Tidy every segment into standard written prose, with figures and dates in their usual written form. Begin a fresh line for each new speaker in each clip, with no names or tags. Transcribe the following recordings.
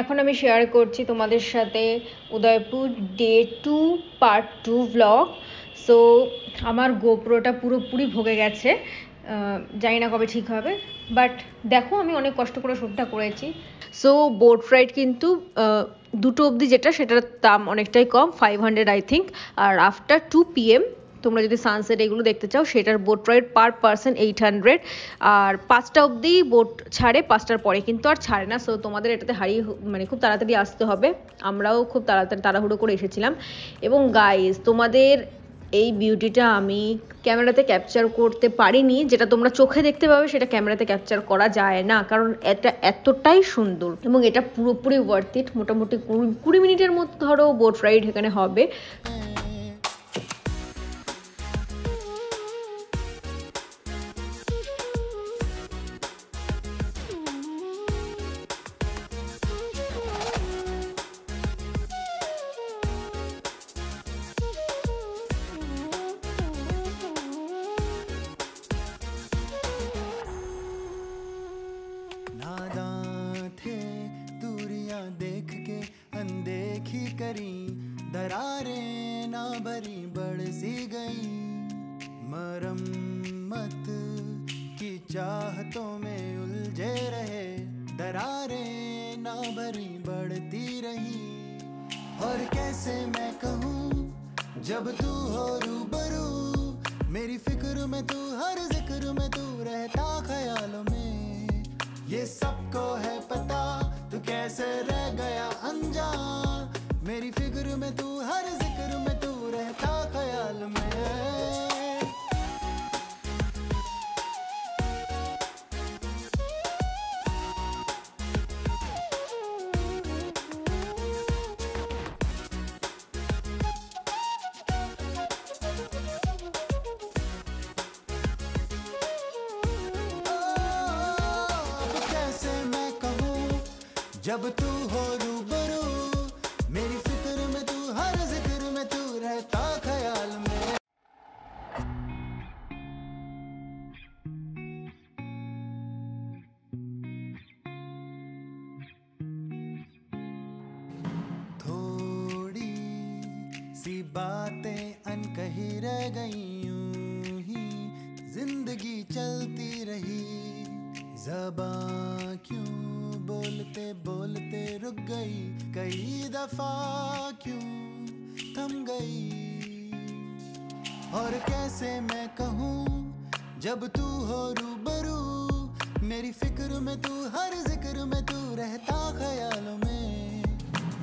এখন আমি শেয়ার করছি তোমাদের সাথে Udaipur day 2 part 2 blog. So আমার গোপ্রোটা পুরোপুরি ভোগে গেছে, জানি না কবে ঠিক হবে, বাট দেখো আমি অনেক কষ্ট করে শ্যুটটা করেছি। সো বোট রাইড কিন্তু 2টো অবধি যেটা, সেটার দাম অনেকটাই কম, 500 আই থিঙ্ক। আর আফটার 2 PM তোমরা যদি সানসেট এগুলো দেখতে চাও, সেটার বোট রাইড পার পারসন 800। আর 5টা অবধি বোট ছাড়ে, 5টার পরে কিন্তু আর ছাড়ে না। সো তোমাদের এটাতে মানে খুব তাড়াতাড়ি আসতে হবে। আমরাও খুব তাড়াহুড়ো করে এসেছিলাম। এবং গাইজ, তোমাদের এই বিউটিটা আমি ক্যামেরাতে ক্যাপচার করতে পারিনি, যেটা তোমরা চোখে দেখতে পাবে সেটা ক্যামেরাতে ক্যাপচার করা যায় না, কারণ এটা এতটাই সুন্দর এবং এটা পুরোপুরি ওয়ার্থ ইট। মোটামুটি 20 মিনিটের মতো ধরো বোট রাইড এখানে হবে।
देख के अनदेखी करी, दरारें ना भरी बढ़ सी गई, मरम्मत की चाहतों में उलझे रहे, दरारें ना भरी बढ़ती रही। और कैसे मैं कहूँ जब तू हो रूबरू, मेरी फिक्र में तू, हर जिक्र में तू रहता ख्यालों में। ये सबको है पता तू कैसे रह गया अनजान, मेरी फिक्र में तू, हर जिक्र में तू रहता ख्याल में। जब तू हो रूबरू, मेरी फिक्र में तू, हर जिक्र में तू रहता ख्याल में। थोड़ी सी बातें अनकही रह गई, यूं ही जिंदगी चलती रही, ज़बां क्यों बोलते बोलते रुक गई, कई दफा क्यों थम गई। और कैसे मैं कहूँ जब तू हो रूबरू, मेरी फिक्र में तू, हर जिक्र में तू रहता ख्यालों में।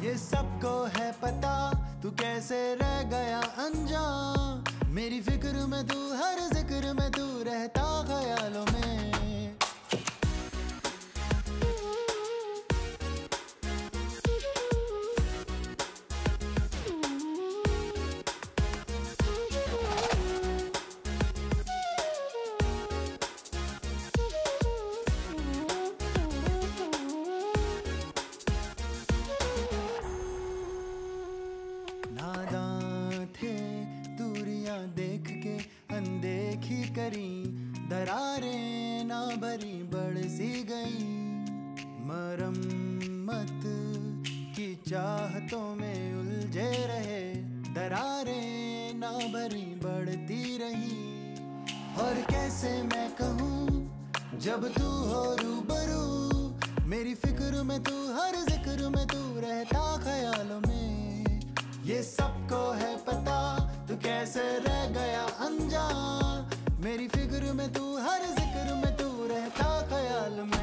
ये सबको है पता तू कैसे रह गया अनजान, मेरी फिक्र में तू, हर जिक्र में तू रहता ख्यालों में। देख के अनदेखी करी, दरारें ना भरी बढ़ सी गई, मरम्मत की चाहतों में उलझे रहे, दरारें ना भरी बढ़ती रही। और कैसे मैं कहूँ जब तू हो रूबरू, मेरी फिक्र में तू, हर जिक्र में तू रहता ख्यालों में। ये सबको है पता तू कैसे रह गया अनजान, मेरी फिक्र में तू, हर जिक्र में तू रहता ख्याल में।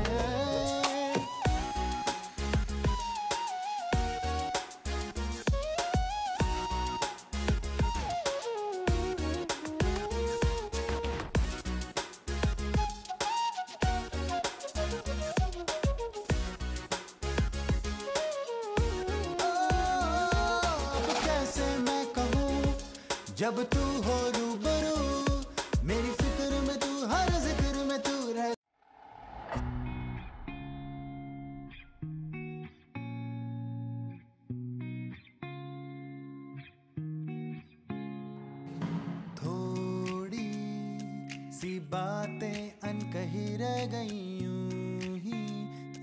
जब तू हो रूबरू, मेरी फिक्र में तू, हर जिक्र में तू रह। थोड़ी सी बातें अनकही रह गई, यूं ही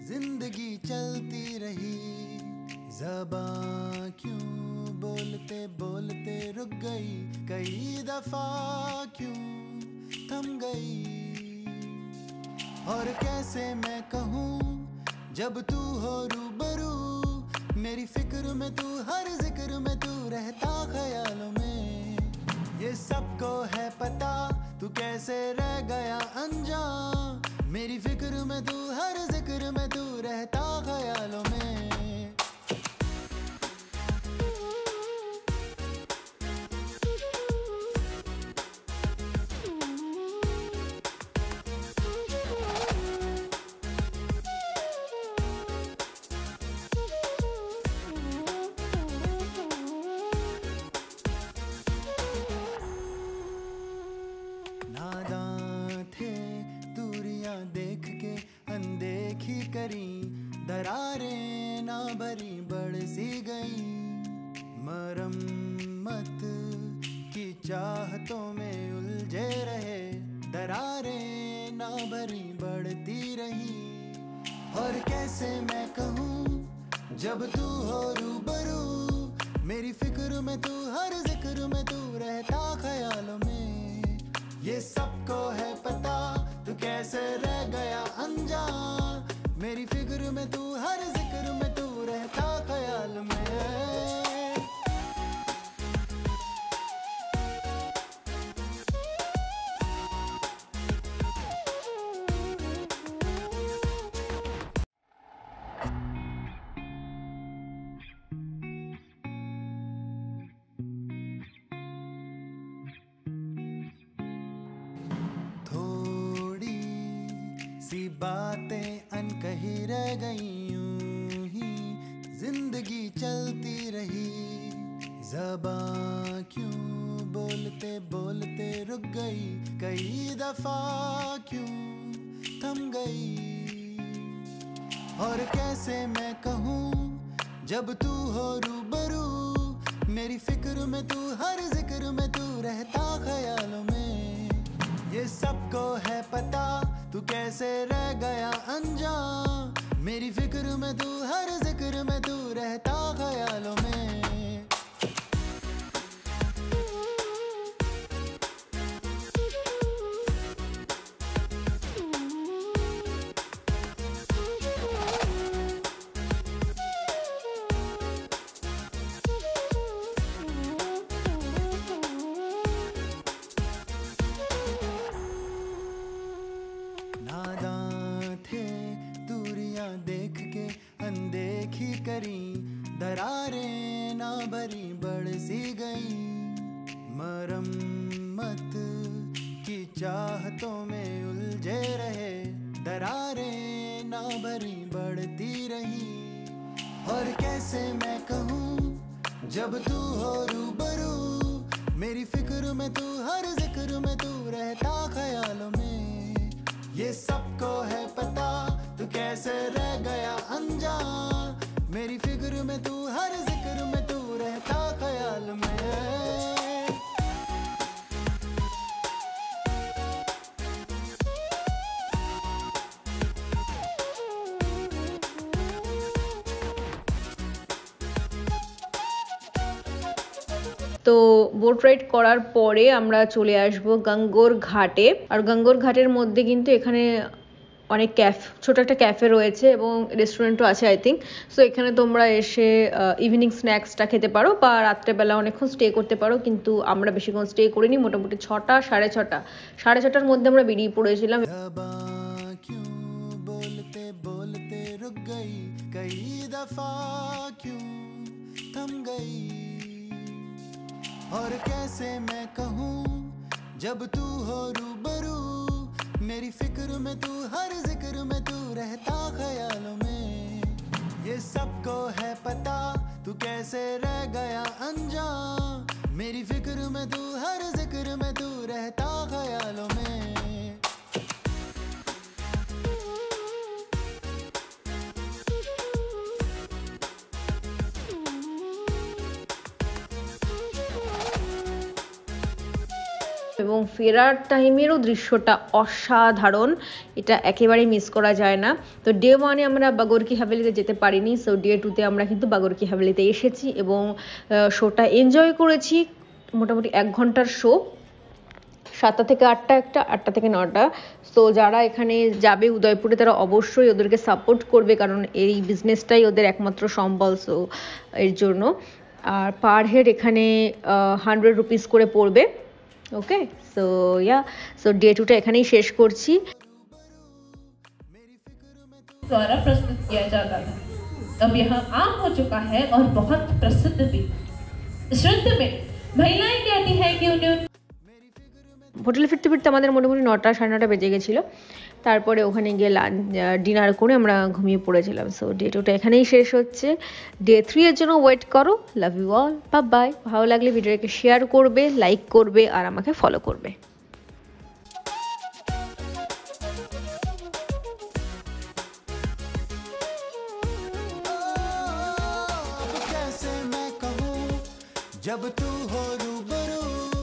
जिंदगी चलती रही, ज़बां क्यों बोलते बोलते रुक गई, कई दफा क्यों थम गई। और कैसे मैं कहूँ जब तू हो रूबरू, मेरी फिक्र में तू, हर जिक्र में तू रहता ख्यालों में। ये सबको है पता तू कैसे रह गया अनजान, मेरी फिक्र में तू, हर जिक्र में तू रहता ख्यालों में। नादां थे दूरियां देख के अनदेखी करी, दरारें ना भरी बढ़ सी गई। मरम्मत की चाहतों में उलझे रहे, दरारें ना भरी बढ़ती रही। और कैसे मैं कहूँ जब तू हो रूबरू, मेरी फिक्र में तू, हर जिक्र में तू रहता ख्यालों में। ये सबको है पता तू कैसे रह गया अनजान, मेरी फिक्र में तू, हर जिक्र में तू रहता ख्याल में। थोड़ी सी बातें अनकही रह गई, यूं ही जिंदगी चलती रही। ज़बां क्यों बोलते बोलते रुक गई, कई दफा क्यों थम गई। और कैसे मैं कहूँ जब तू हो रूबरू, मेरी फिक्र में तू, हर जिक्र में तू रहता ख्यालों में। ये सबको है पता तू कैसे रह गया अनजान, मेरी फिक्र में तू, हर जिक्र में तू रहता ख्यालों में। नादां थे दूरियां देख के अनदेखी करी, दरारें ना भरी बढ़ सी गई। मरम्मत की चाहतों में उलझे रहे, दरारें ना भरी बढ़ती रही। और कैसे मैं कहूँ जब तू हो रूबरू, मेरी फिक्र में तू, हर जिक्र में तू रहता ख्यालों में। ये सबको है पता तू कैसे रह गया अनजान, मेरी फिक्र में तू, हर जिक्र में तू रहता ख्याल में।
তো বোট রাইড করার পরে আমরা চলে আসব গঙ্গোর ঘাটে। আর গঙ্গোর ঘাটের মধ্যে কিন্তু এখানে অনেক ছোট একটা ক্যাফে রয়েছে এবং রেস্টুরেন্টও আছে আই থিঙ্ক। সো এখানে তোমরা এসে ইভিনিং স্ন্যাক্সটা খেতে পারো বা রাত্রেবেলা অনেকক্ষণ স্টে করতে পারো, কিন্তু আমরা বেশিক্ষণ স্টে করিনি, মোটামুটি 6টা 6:30 6:30টার মধ্যে আমরা বেরিয়ে পড়েছিলাম।
ज़बां क्यों बोलते बोलते रुक गई, कई दफा क्यों थम गई। और कैसे मैं कहूँ जब तू हो रूबरू, मेरी फिक्र में तू, हर जिक्र में तू रहता ख्यालों में। ये सबको है पता तू कैसे रह गया अनजान, मेरी फिक्र में तू, हर जिक्र में तू रहता ख्यालों में।
এবং ফেরার টাইমেরও দৃশ্যটা অসাধারণ, এটা একেবারেই মিস করা যায় না। তো ডে 1-এ আমরা বাগর কি হাভেলিতে যেতে পারিনি, সো ডে 2-তে আমরা কিন্তু বাগর কি হাভেলিতে এসেছি এবং শোটা এনজয় করেছি। মোটামুটি 1 ঘন্টার শো, 7টা থেকে 8টা একটা, 8টা থেকে 9টা। সো যারা এখানে যাবে উদয়পুরে তারা অবশ্যই ওদেরকে সাপোর্ট করবে, কারণ এই বিজনেসটাই ওদের একমাত্র সম্বল। সো এর জন্য আর পার হেড এখানে 100 রুপিস করে পড়বে। ওকে, সো সো ডে 2টা এখানেই শেষ করছি।
द्वारा प्रस्तुत किया जाता था, अब यह आम हो चुका है और बहुत प्रसिद्ध भी। इस नृत्य में महिलाएं कहती हैं कि उन्हें
হোটেলে ফিরতে ফিরতে আমাদের মোটামুটি 9টা 9:30 বেজে গেছিলো। তারপরে ওখানে গিয়ে ডিনার করে আমরা ঘুমিয়ে পড়েছিলাম। সো ডে 2টা এখানেই শেষ হচ্ছে। ডে 3 এর জন্য ওয়েট করো। Love you all, bye bye. ভালো লাগলে ভিডিওটাকে শেয়ার করবে, লাইক করবে আর আমাকে ফলো করবে।
अब कैसे मैं कहूँ जब तू हो रूबरू